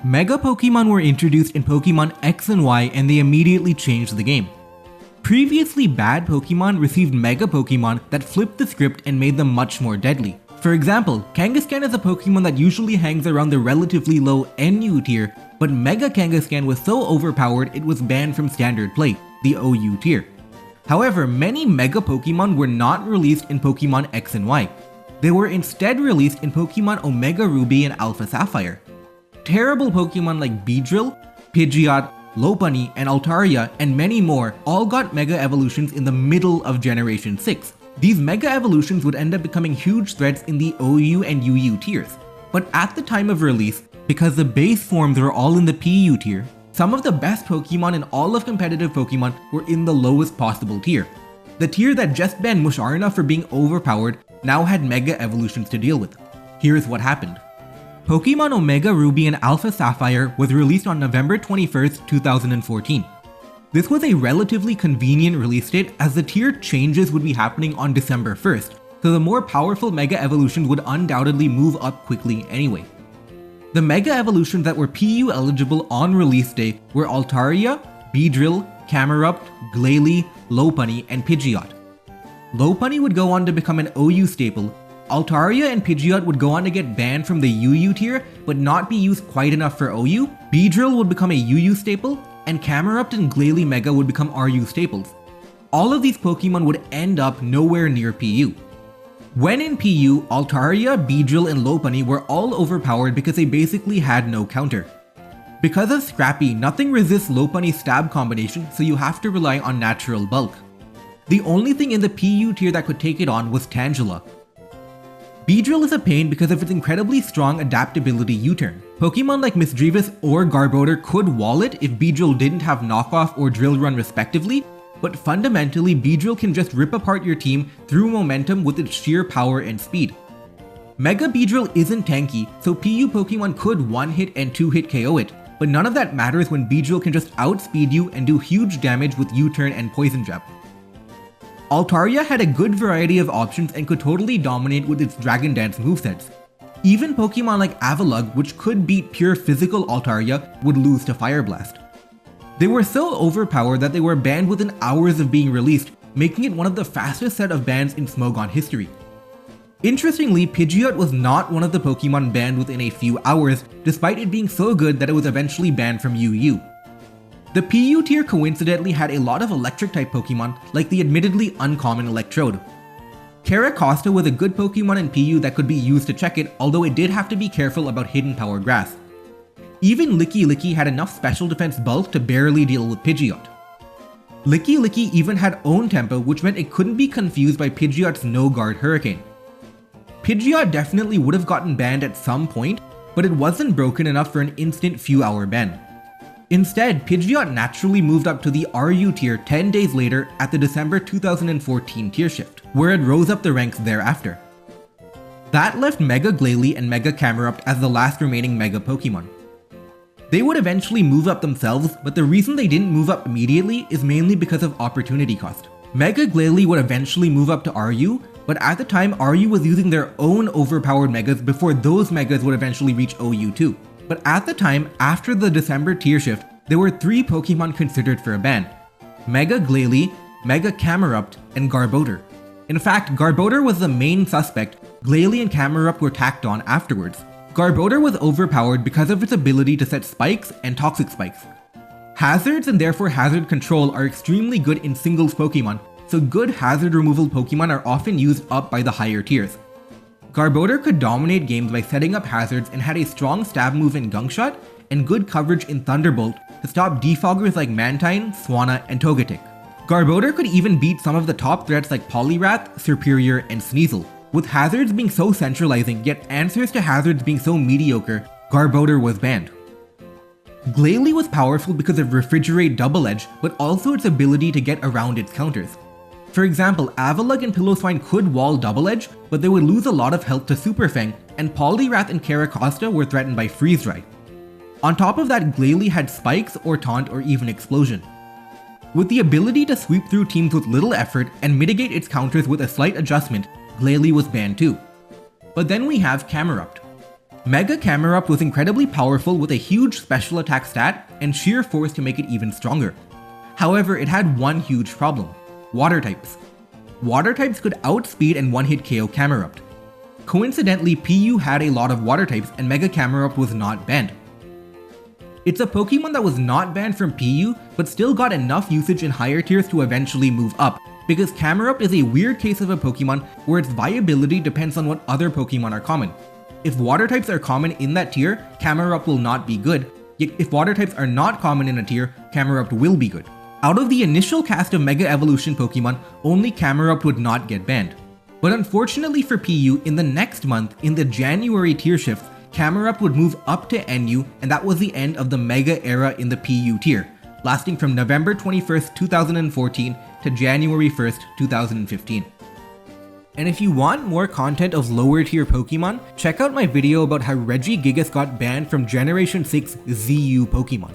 Mega Pokemon were introduced in Pokemon X and Y and they immediately changed the game. Previously bad Pokemon received Mega Pokemon that flipped the script and made them much more deadly. For example, Kangaskhan is a Pokemon that usually hangs around the relatively low NU tier, but Mega Kangaskhan was so overpowered it was banned from standard play, the OU tier. However, many Mega Pokemon were not released in Pokemon X and Y. They were instead released in Pokemon Omega Ruby and Alpha Sapphire. Terrible Pokemon like Beedrill, Pidgeot, Lopunny, and Altaria, and many more all got Mega Evolutions in the middle of Generation 6. These Mega Evolutions would end up becoming huge threats in the OU and UU tiers. But at the time of release, because the base forms were all in the PU tier, some of the best Pokemon in all of competitive Pokemon were in the lowest possible tier. The tier that just banned Musharna for being overpowered now had Mega Evolutions to deal with. Here's what happened. Pokemon Omega Ruby and Alpha Sapphire was released on November 21st, 2014. This was a relatively convenient release date as the tier changes would be happening on December 1st, so the more powerful Mega Evolutions would undoubtedly move up quickly anyway. The Mega Evolutions that were PU eligible on release day were Altaria, Beedrill, Camerupt, Glalie, Lopunny, and Pidgeot. Lopunny would go on to become an OU staple. Altaria and Pidgeot would go on to get banned from the UU tier, but not be used quite enough for OU. Beedrill would become a UU staple, and Camerupt and Glalie Mega would become RU staples. All of these Pokemon would end up nowhere near PU. When in PU, Altaria, Beedrill, and Lopunny were all overpowered because they basically had no counter. Because of Scrappy, nothing resists Lopunny's stab combination, so you have to rely on natural bulk. The only thing in the PU tier that could take it on was Tangela. Beedrill is a pain because of its incredibly strong adaptability U-turn. Pokemon like Misdreavus or Garbodor could wall it if Beedrill didn't have Knockoff or Drill Run respectively, but fundamentally Beedrill can just rip apart your team through momentum with its sheer power and speed. Mega Beedrill isn't tanky, so PU Pokemon could one-hit and two-hit KO it, but none of that matters when Beedrill can just outspeed you and do huge damage with U-turn and Poison Jab. Altaria had a good variety of options and could totally dominate with its Dragon Dance movesets. Even Pokemon like Avalugg, which could beat pure physical Altaria, would lose to Fire Blast. They were so overpowered that they were banned within hours of being released, making it one of the fastest set of bans in Smogon history. Interestingly, Pidgeot was not one of the Pokemon banned within a few hours, despite it being so good that it was eventually banned from UU. The PU tier coincidentally had a lot of electric-type Pokemon, like the admittedly uncommon Electrode. Caracosta was a good Pokemon in PU that could be used to check it, although it did have to be careful about Hidden Power Grass. Even Licky had enough special defense bulk to barely deal with Pidgeot. Licky even had own tempo, which meant it couldn't be confused by Pidgeot's no-guard Hurricane. Pidgeot definitely would have gotten banned at some point, but it wasn't broken enough for an instant few-hour ban. Instead, Pidgeot naturally moved up to the RU tier 10 days later at the December 2014 tier shift, where it rose up the ranks thereafter. That left Mega Glalie and Mega Camerupt as the last remaining Mega Pokemon. They would eventually move up themselves, but the reason they didn't move up immediately is mainly because of opportunity cost. Mega Glalie would eventually move up to RU, but at the time RU was using their own overpowered Megas before those Megas would eventually reach OU too. But at the time, after the December tier shift, there were 3 Pokemon considered for a ban: Mega Glalie, Mega Camerupt, and Garbodor. In fact, Garbodor was the main suspect. Glalie and Camerupt were tacked on afterwards. Garbodor was overpowered because of its ability to set spikes and toxic spikes. Hazards and therefore hazard control are extremely good in singles Pokemon, so good hazard removal Pokemon are often used up by the higher tiers. Garbodor could dominate games by setting up hazards and had a strong stab move in Gunk Shot and good coverage in Thunderbolt to stop defoggers like Mantine, Swanna, and Togetic. Garbodor could even beat some of the top threats like Poliwrath, Serperior, and Sneasel. With hazards being so centralizing, yet answers to hazards being so mediocre, Garbodor was banned. Glalie was powerful because of Refrigerate Double Edge, but also its ability to get around its counters. For example, Avalugg and Piloswine could wall Double Edge, but they would lose a lot of health to Super Fang, and Poliwrath and Caracosta were threatened by Freeze Dry. On top of that, Glalie had Spikes or Taunt or even Explosion. With the ability to sweep through teams with little effort and mitigate its counters with a slight adjustment, Glalie was banned too. But then we have Camerupt. Mega Camerupt was incredibly powerful with a huge special attack stat and sheer force to make it even stronger. However, it had one huge problem: water types. Water types could outspeed and one-hit KO Camerupt. Coincidentally, PU had a lot of water types and Mega Camerupt was not banned. It's a Pokemon that was not banned from PU, but still got enough usage in higher tiers to eventually move up, because Camerupt is a weird case of a Pokemon where its viability depends on what other Pokemon are common. If water types are common in that tier, Camerupt will not be good, yet if water types are not common in a tier, Camerupt will be good. Out of the initial cast of Mega Evolution Pokemon, only Camerupt would not get banned. But unfortunately for PU, in the next month, in the January tier shifts, Camerupt would move up to NU, and that was the end of the Mega era in the PU tier, lasting from November 21st, 2014 to January 1st, 2015. And if you want more content of lower tier Pokemon, check out my video about how Regigigas got banned from Generation 6 ZU Pokemon.